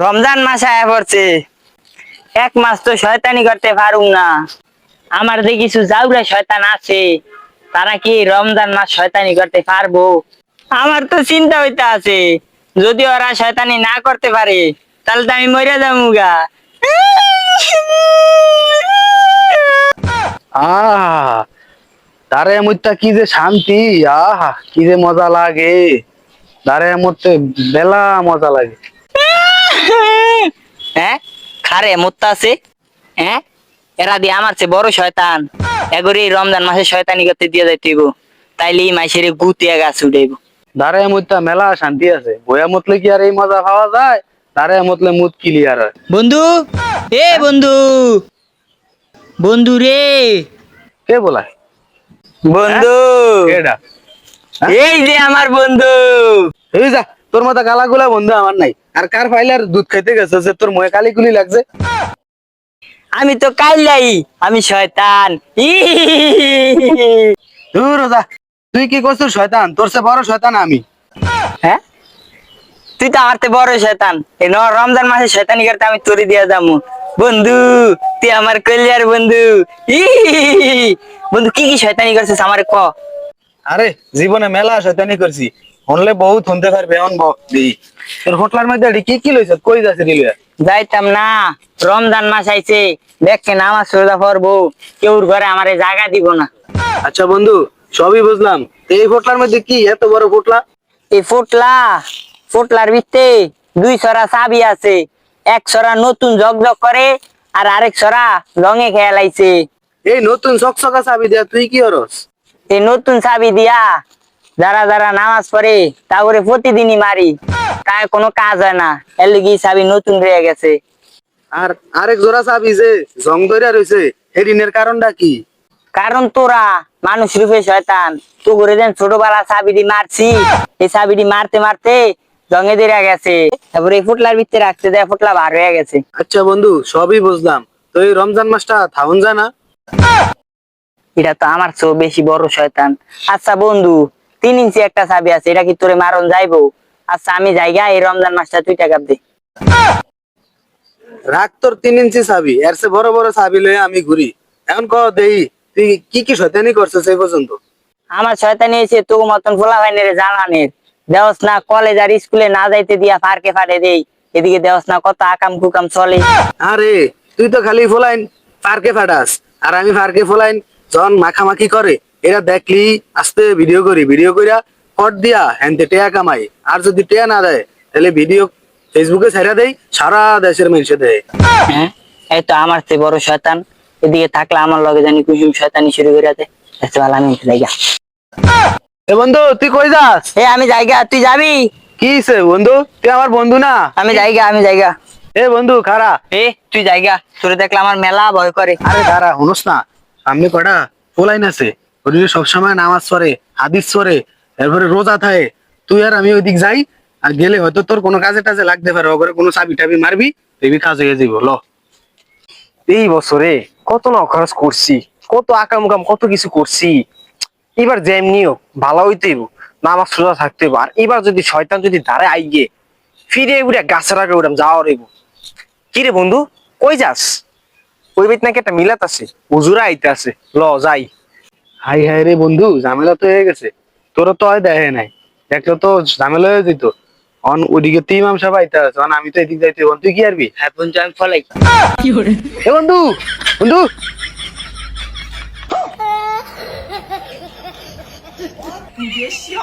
রমজান মাস আয়া পড়ছে, এক মাস তো শয়তানি করতে পারুম না। আমার যে কিছু জাউরা শয়তান আছে, তারা কি রমজান মাস শয়তানি করতে পারবো? আমার তো চিন্তা হইতে আছে, যদি ওরা শয়তানি না করতে পারে তাহলে তো আমি মরে যাবো গা। আহা, দাঁড়ায় মধ্যে কি যে শান্তি, আহা কি যে মজা লাগে। দাঁড়ায় মধ্যে বেলা মজা লাগে। হ্যাঁ, খারে মুত্তা আছে। হ্যাঁ, এরা দিয়ে আমার চেয়ে বড় শয়তান। এগরে এই রমজান মাসে শয়তানি করতে দিয়ে যাইতেইব, তাইলে এই মাসের গুতিয়া গাছ উঠাইব। দাঁড়ায় মধ্যে মেলা শান্তি আছে, বয়া মতলে কি আর এই মজা পাওয়া যায়? দাঁড়ায় মতলে মুদ ক্লিয়ার হয়। বন্ধু, এ বন্ধু, বন্ধু রে, কে বলায়? বন্ধু, কেডা? এই যে আমার বন্ধু। এই যা, তোর মতো কালাগুলা বন্ধু আমার নাই। আর কার ফাইলার দুধ খাইতে গেছে যে তোর মুখে কালিকুলি লাগছে? আমি তো কাইলাই, আমি শয়তান। দূর যা, তুই কি করছিস শয়তান? তোর সে বড় শয়তান আমি। হ্যাঁ, তুই তো আমার থেকে বড় শয়তান। এই রমজান মাসে শয়তানি করতে আমি তোরে দিয়া যাবো। বন্ধু, তুই আমার কলিয়ার বন্ধু। বন্ধু, কি কি শয়তানি করছিস আমার ক। আরে জীবনে মেলা শয়তানি করছি, হনলে বহুত শুনতে পারবে। এখন দি তোর হোটলার মধ্যে এডি কি কি লইছ? কই যাচ্ছে রিলে? যাইতাম না, রমজান মাস আইছে, দেখকে নামাজ রোজা পড়বো, কেউর ঘরে আমারে জায়গা দিব না। আচ্ছা বন্ধু, সবই বুঝলাম। তো এই হোটলার মধ্যে কি এত বড় হোটলা? এই ফুটলার ভিতরে দুই ছড়া চাবি আছে। এক ছড়া নতুন জগজগ করে, আর আরেক ছড়া রঙে খেয়ালাইছে। এই নতুন চকচকা চাবি দেয়া তুই কি হরস? এই নতুন চাবি দিয়া যারা যারা নামাজ পড়ে তারপরে প্রতিদিনই মারি, তাই কোনো কাজ হয় না। এর লিগে এই চাবি নতুন রয়ে গেছে। আর আরেক জোড়া চাবি যে জং ধইরা রইছে, এরিনের কারণটা কি? কারণ তোরা মানুষ রূপে শয়তান, তো করে দেন ছোটবেলা চাবিটি মারছি, এই চাবিটি মারতে মারতে জঙে দিয়ে গেছে। তারপরে এই ফুটলার ভিতরে রাখতে দেয়, ফুটলা বার হয়ে গেছে। আচ্ছা বন্ধু, সবই বুঝলাম। তো এই রমজান মাসটা থাউন যায় না? এটা তো আমার চেয়েও বেশি বড় শয়তান। আচ্ছা বন্ধু, 3 ইঞ্চি একটা চাবি আছে, এটা কি তোরে মারণ যাইবো? আচ্ছা আমি জায়গা, এই রমজান মাসটা তুই টাকা দে। রাখ তোর 3 ইঞ্চি চাবি, এর চেয়ে বড় বড় চাবি লয়ে আমি ঘুরি। এখন ক দেই, তুই কি কি শয়তানি করছিস এই পর্যন্ত? আমার শয়তানি এসে তো মতন ফোলা ভাইনের জ্বালানের দেওস না, কলেজ আর স্কুলে না যাইতে দিয়া ফারকে ফাটে দেই। এদিকে দেওস না কত আকাম কুকাম চলে। আরে তুই তো খালি ফোলাইন পার্কে ফাটাস, আর আমি পার্কে ফোলাইন যখন মাখামাখি করে এরা দেখলি আস্তে ভিডিও করি, ভিডিও কইরা ফট দিয়া হ্যান্তে টেয়া কামাই। আর যদি টেয়া না দেয় তাহলে ভিডিও ফেসবুকে ছেড়ে দেই, সারা দেশের মানুষে দেয়। হ্যাঁ, এই তো আমার চেয়ে বড় শয়তান। এদিকে থাকলে আমার লগে জানি কুসুম শয়তানি শুরু করে দেয়। আচ্ছা ভালো, আমি জায়গা। এ বন্ধু, তুই কই যাস? আমি জায়গা, তুই যাবি? কি সে বন্ধু, তুই আমার বন্ধু না? আমি জায়গা। এ বন্ধু খারা। তুই জায়গা, তোরে দেখলে আমার মেলা ভয় করে। আরে দাঁড়া, শুনোস না, সামনে কটা ফোলাইন আছে, ওদিকে সবসময় নামাজ পড়ে, হাদিস পড়ে, এরপরে রোজা থাকে। তুই আর আমি ওইদিক যাই, আর গেলে হয়তো তোর কোনো কাজে টাজে লাগতে পারে, ওপরে কোনো চাবি টাবি মারবি, দেখবি কাজ হয়ে যাবো। ল, এই বছরে কত না খরচ করছি, কত আকাম উকাম কত কিছু করছি। এবার যেমনিও ভালো হইতেইব, নামাজ সোজা থাকতে হইব। আর এবার যদি শয়তান যদি দাঁড়ায় আইগে, ফিরে উড়ে গাছের আগে উড়াম যাওয়া রইব। কি রে বন্ধু, কই যাস? ওই বেত নাকি একটা মিলাত আছে, হুজুরা আইতে আছে, ল যাই। হাই হাই রে বন্ধু, ঝামেলা তো হয়ে গেছে। তোরও তো হয় দেখে নাই, দেখলে তো ঝামেলা হয়ে যেত। অন ওদিকে তো ইমাম সাহেব আইতে আছে, আমি তো এদিক যাইতে হইব। তুই কি আরবি? হ্যাঁ বন্ধু, আমি ফলাই। এ বন্ধু, বন্ধু,你别笑。